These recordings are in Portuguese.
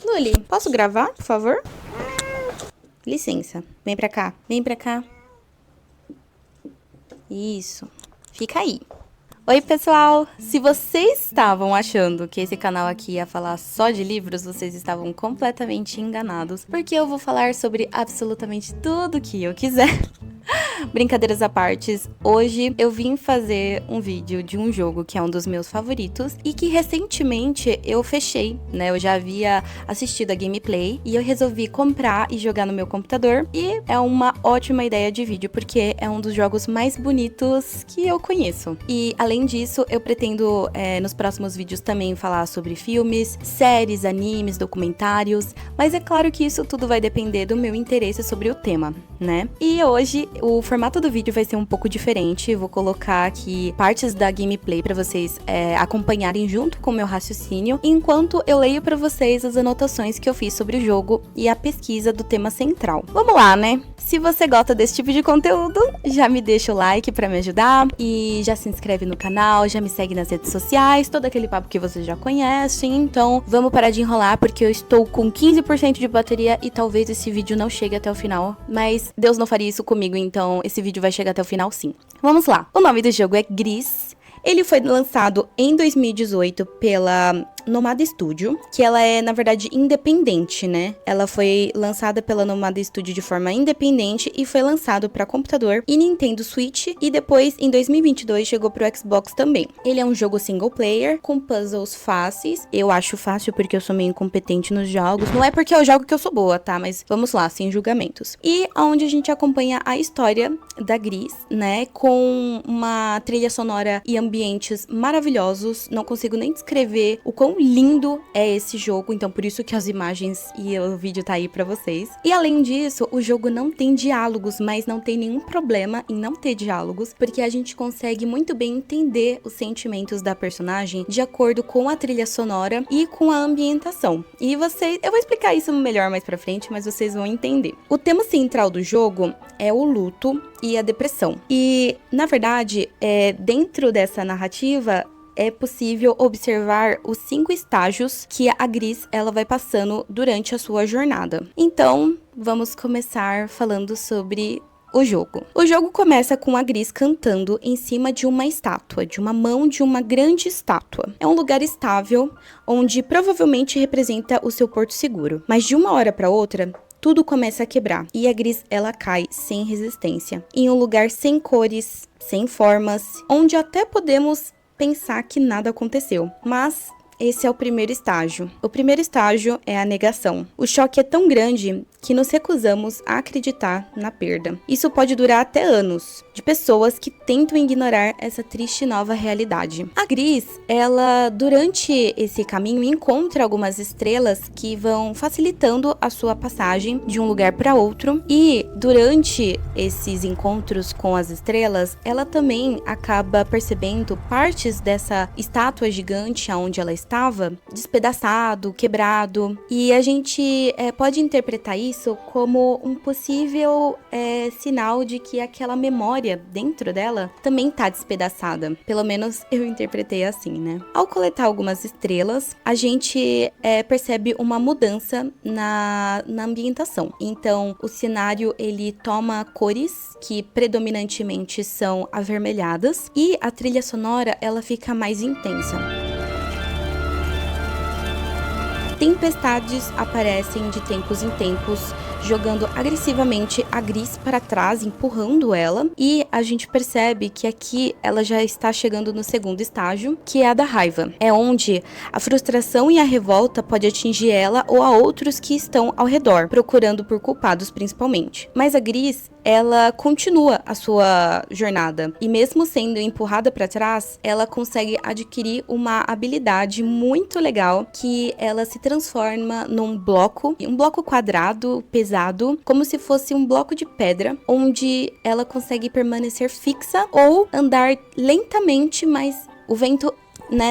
Luli, posso gravar, por favor? Licença. Vem pra cá. Vem pra cá. Isso. Fica aí. Oi, pessoal! Se vocês estavam achando que esse canal aqui ia falar só de livros, vocês estavam completamente enganados, porque eu vou falar sobre absolutamente tudo que eu quiser. Brincadeiras à parte, hoje eu vim fazer um vídeo de um jogo que é um dos meus favoritos e que recentemente eu fechei, né? Eu já havia assistido a gameplay e eu resolvi comprar e jogar no meu computador, e é uma ótima ideia de vídeo porque é um dos jogos mais bonitos que eu conheço. E além disso, eu pretendo nos próximos vídeos também falar sobre filmes, séries, animes, documentários, mas é claro que isso tudo vai depender do meu interesse sobre o tema, né? E hoje o formato do vídeo vai ser um pouco diferente. Eu vou colocar aqui partes da gameplay para vocês acompanharem junto com o meu raciocínio, enquanto eu leio para vocês as anotações que eu fiz sobre o jogo e a pesquisa do tema central. Vamos lá, né? Se você gosta desse tipo de conteúdo, já me deixa o like para me ajudar e já se inscreve no canal, já me segue nas redes sociais, todo aquele papo que vocês já conhecem. Então, vamos parar de enrolar porque eu estou com 15% de bateria e talvez esse vídeo não chegue até o final, mas Deus não faria isso comigo, então esse vídeo vai chegar até o final sim. Vamos lá. O nome do jogo é Gris. Ele foi lançado em 2018 pela Nomada Studio, que ela é, na verdade, independente, né? Ela foi lançada pela Nomada Studio de forma independente e foi lançado para computador e Nintendo Switch, e depois, em 2022, chegou pro Xbox também. Ele é um jogo single player, com puzzles fáceis. Eu acho fácil porque eu sou meio incompetente nos jogos. Não é porque eu jogo que eu sou boa, tá? Mas vamos lá, sem julgamentos. E onde a gente acompanha a história da Gris, né? Com uma trilha sonora e ambientes maravilhosos. Não consigo nem descrever o quão lindo é esse jogo, então por isso que as imagens e o vídeo tá aí pra vocês. E além disso, o jogo não tem diálogos, mas não tem nenhum problema em não ter diálogos, porque a gente consegue muito bem entender os sentimentos da personagem de acordo com a trilha sonora e com a ambientação. E eu vou explicar isso melhor mais pra frente, mas vocês vão entender. O tema central do jogo é o luto e a depressão. E, na verdade, dentro dessa narrativa, é possível observar os 5 estágios que a Gris ela vai passando durante a sua jornada. Então, vamos começar falando sobre o jogo. O jogo começa com a Gris cantando em cima de uma estátua, de uma mão de uma grande estátua. É um lugar estável, onde provavelmente representa o seu porto seguro. Mas de uma hora para outra, tudo começa a quebrar e a Gris ela cai sem resistência, em um lugar sem cores, sem formas, onde até podemos pensar que nada aconteceu, mas esse é o primeiro estágio. O primeiro estágio é a negação. O choque é tão grande que nos recusamos a acreditar na perda. Isso pode durar até anos, de pessoas que tentam ignorar essa triste nova realidade. A Gris, ela, durante esse caminho, encontra algumas estrelas que vão facilitando a sua passagem de um lugar para outro, e durante esses encontros com as estrelas, ela também acaba percebendo partes dessa estátua gigante onde ela estava, despedaçado, quebrado, e a gente pode interpretar isso como um possível sinal de que aquela memória dentro dela também tá despedaçada. Pelo menos eu interpretei assim, né? Ao coletar algumas estrelas, a gente percebe uma mudança na ambientação. Então, o cenário ele toma cores que predominantemente são avermelhadas e a trilha sonora ela fica mais intensa. Tempestades aparecem de tempos em tempos, jogando agressivamente a Gris para trás, empurrando ela, e a gente percebe que aqui ela já está chegando no segundo estágio, que é a da raiva. É onde a frustração e a revolta pode atingir ela ou a outros que estão ao redor, procurando por culpados principalmente. Mas a Gris, ela continua a sua jornada, e mesmo sendo empurrada para trás, ela consegue adquirir uma habilidade muito legal, que ela se transforma num bloco, um bloco quadrado, pesado, como se fosse um bloco de pedra, onde ela consegue permanecer fixa ou andar lentamente, mas o vento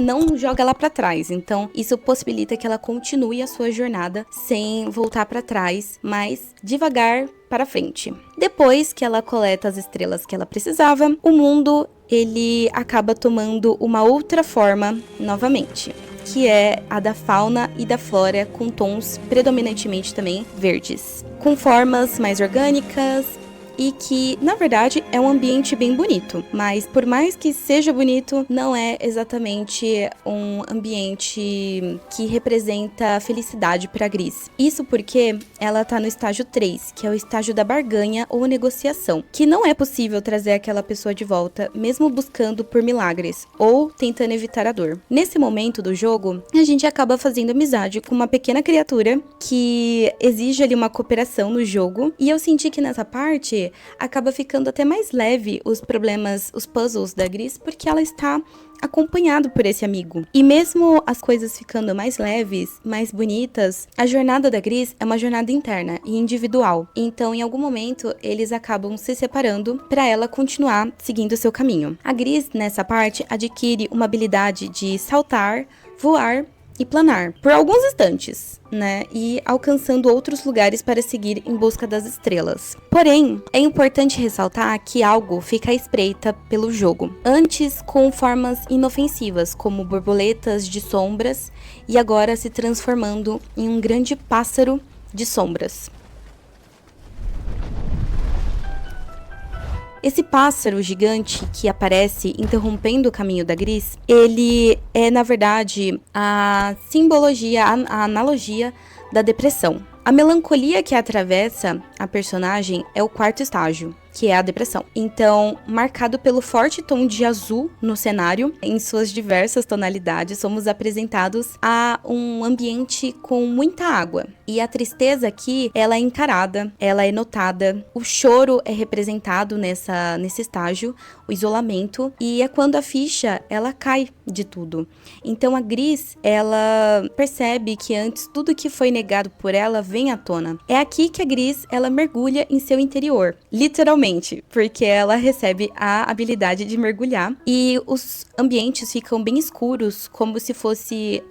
não joga ela para trás. Então, isso possibilita que ela continue a sua jornada sem voltar para trás, mas devagar para frente. Depois que ela coleta as estrelas que ela precisava, o mundo ele acaba tomando uma outra forma novamente. que é a da fauna e da flora, com tons predominantemente também verdes, com formas mais orgânicas, e que, na verdade, é um ambiente bem bonito. Mas, por mais que seja bonito, não é exatamente um ambiente que representa felicidade para Gris. Isso porque ela tá no estágio 3, que é o estágio da barganha ou negociação, que não é possível trazer aquela pessoa de volta, mesmo buscando por milagres, ou tentando evitar a dor. Nesse momento do jogo, a gente acaba fazendo amizade com uma pequena criatura que exige ali uma cooperação no jogo, e eu senti que nessa parte acaba ficando até mais leve os problemas, os puzzles da Gris, porque ela está acompanhado por esse amigo. E mesmo as coisas ficando mais leves, mais bonitas, a jornada da Gris é uma jornada interna e individual. Então, em algum momento, eles acabam se separando para ela continuar seguindo seu caminho. A Gris, nessa parte, adquire uma habilidade de saltar, voar e planar por alguns instantes, né? E alcançando outros lugares para seguir em busca das estrelas. Porém, é importante ressaltar que algo fica à espreita pelo jogo. Antes com formas inofensivas, como borboletas de sombras, e agora se transformando em um grande pássaro de sombras. Esse pássaro gigante que aparece interrompendo o caminho da Gris, ele é, na verdade, a simbologia, a analogia da depressão. A melancolia que atravessa a personagem é o quarto estágio, que é a depressão. Então, marcado pelo forte tom de azul no cenário, em suas diversas tonalidades, somos apresentados a um ambiente com muita água. E a tristeza aqui, ela é encarada, ela é notada, o choro é representado nesse estágio, o isolamento, e é quando a ficha, ela cai de tudo. Então, a Gris, ela percebe que antes tudo que foi negado por ela vem à tona. É aqui que a Gris, ela mergulha em seu interior, literalmente, porque ela recebe a habilidade de mergulhar e os ambientes ficam bem escuros, como se fosse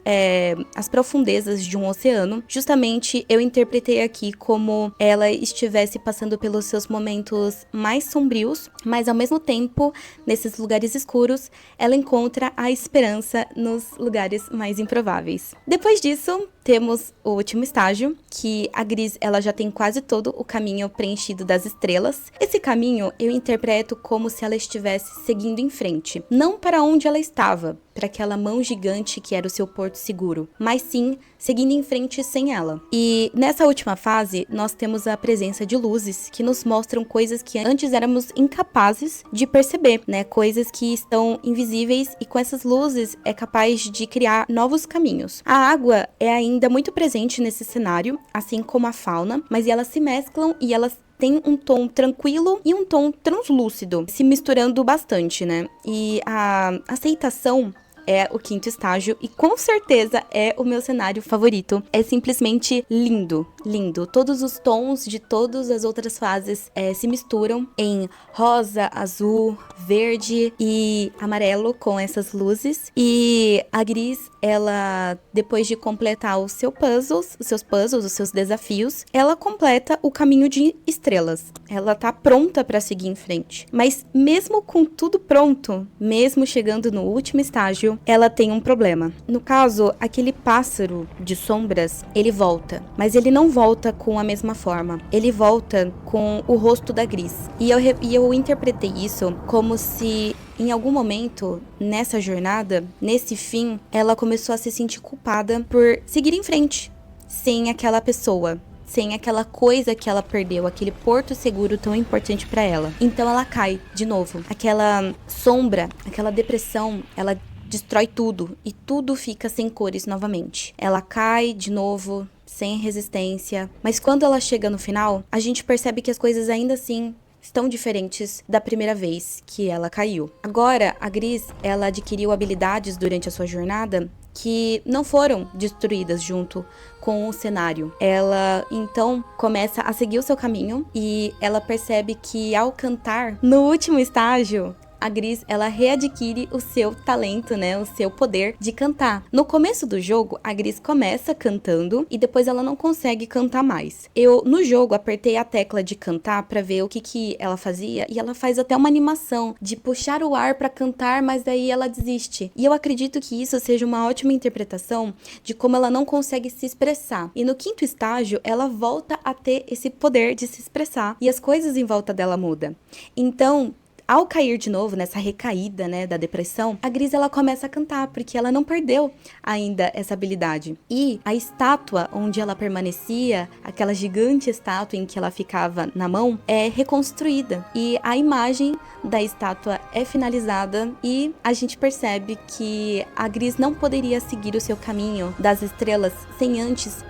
as profundezas de um oceano. Justamente eu interpretei aqui como ela estivesse passando pelos seus momentos mais sombrios, mas ao mesmo tempo, nesses lugares escuros, ela encontra a esperança nos lugares mais improváveis. Depois disso, temos o último estágio, que a Gris, ela já tem quase todo o caminho preenchido das estrelas. Esse caminho eu interpreto como se ela estivesse seguindo em frente, não para onde ela estava, para aquela mão gigante que era o seu porto seguro, mas sim seguindo em frente sem ela. E nessa última fase, nós temos a presença de luzes que nos mostram coisas que antes éramos incapazes de perceber, né? Coisas que estão invisíveis e com essas luzes é capaz de criar novos caminhos. A água é ainda muito presente nesse cenário, assim como a fauna, mas elas se mesclam e elas tem um tom tranquilo e um tom translúcido, se misturando bastante, né? E a aceitação é o quinto estágio e com certeza é o meu cenário favorito. É simplesmente lindo, lindo. Todos os tons de todas as outras fases se misturam em rosa, azul, verde e amarelo com essas luzes. E a Gris, ela, depois de completar os seus puzzles, os seus desafios, ela completa o caminho de estrelas. Ela tá pronta para seguir em frente. Mas mesmo com tudo pronto, mesmo chegando no último estágio, ela tem um problema. No caso, aquele pássaro de sombras, ele volta. Mas ele não volta com a mesma forma. Ele volta com o rosto da Gris. E eu interpretei isso como se em algum momento, nessa jornada, nesse fim, ela começou a se sentir culpada por seguir em frente, sem aquela pessoa, sem aquela coisa que ela perdeu, aquele porto seguro tão importante pra ela. Então ela cai de novo. Aquela sombra, aquela depressão, ela destrói tudo e tudo fica sem cores novamente. Ela cai de novo, sem resistência, mas quando ela chega no final, a gente percebe que as coisas ainda assim estão diferentes da primeira vez que ela caiu. Agora, a Gris, ela adquiriu habilidades durante a sua jornada que não foram destruídas junto com o cenário. Ela, então, começa a seguir o seu caminho e ela percebe que ao cantar, no último estágio, a Gris, ela readquire o seu talento, né, o seu poder de cantar. No começo do jogo, a Gris começa cantando e depois ela não consegue cantar mais. Eu, no jogo, apertei a tecla de cantar pra ver o que ela fazia e ela faz até uma animação de puxar o ar pra cantar, mas daí ela desiste. E eu acredito que isso seja uma ótima interpretação de como ela não consegue se expressar. E no quinto estágio, ela volta a ter esse poder de se expressar e as coisas em volta dela mudam. Então, ao cair de novo nessa recaída, né, da depressão, a Gris ela começa a cantar, porque ela não perdeu ainda essa habilidade. E a estátua onde ela permanecia, aquela gigante estátua em que ela ficava na mão, é reconstruída. E a imagem da estátua é finalizada e a gente percebe que a Gris não poderia seguir o seu caminho das estrelas sem antes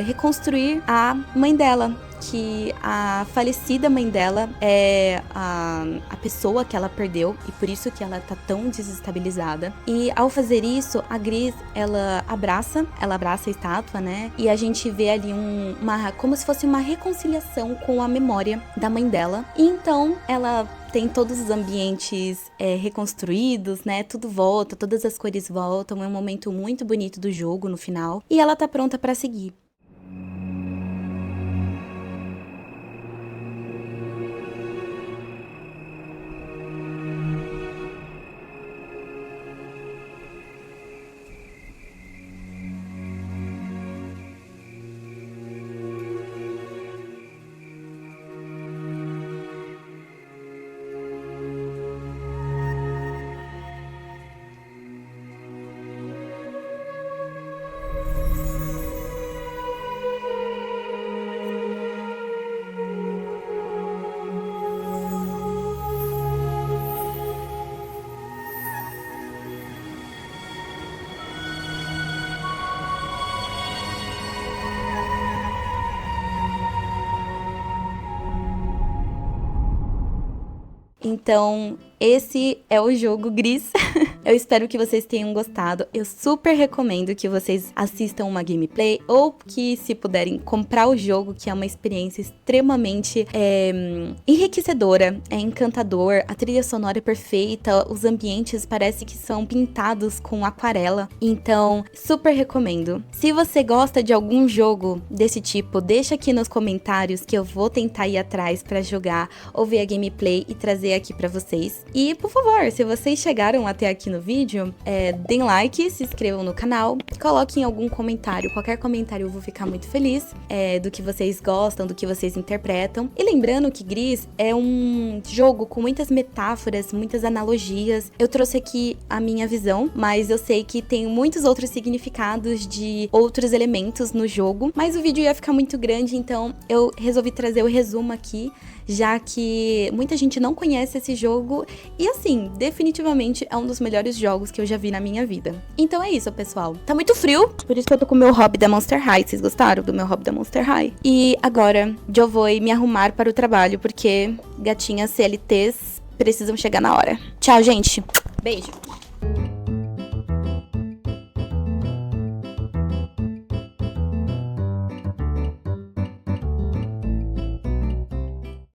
reconstruir a mãe dela, que a falecida mãe dela é a pessoa que ela perdeu e por isso que ela tá tão desestabilizada. E ao fazer isso, a Gris, ela abraça a estátua, né? E a gente vê ali como se fosse uma reconciliação com a memória da mãe dela. E então ela tem todos os ambientes reconstruídos, né? Tudo volta, todas as cores voltam. É um momento muito bonito do jogo no final. E ela tá pronta pra seguir. Então, esse é o jogo Gris. Eu espero que vocês tenham gostado. Eu super recomendo que vocês assistam uma gameplay ou que, se puderem, comprar o jogo, que é uma experiência extremamente enriquecedora, é encantador, a trilha sonora é perfeita, os ambientes parece que são pintados com aquarela. Então, super recomendo. Se você gosta de algum jogo desse tipo, deixa aqui nos comentários que eu vou tentar ir atrás pra jogar ou ver a gameplay e trazer aqui pra vocês. E, por favor, se vocês chegaram até aqui no vídeo, deem like, se inscrevam no canal, coloquem algum comentário, qualquer comentário eu vou ficar muito feliz, do que vocês gostam, do que vocês interpretam. E lembrando que Gris é um jogo com muitas metáforas, muitas analogias. Eu trouxe aqui a minha visão, mas eu sei que tem muitos outros significados de outros elementos no jogo, mas o vídeo ia ficar muito grande, então eu resolvi trazer o resumo aqui, já que muita gente não conhece esse jogo e, assim, definitivamente é um dos melhores jogos que eu já vi na minha vida. Então é isso, pessoal. Tá muito frio, por isso que eu tô com o meu hobby da Monster High. Vocês gostaram do meu hobby da Monster High? E agora eu vou me arrumar para o trabalho, porque gatinhas CLTs precisam chegar na hora. Tchau, gente. Beijo.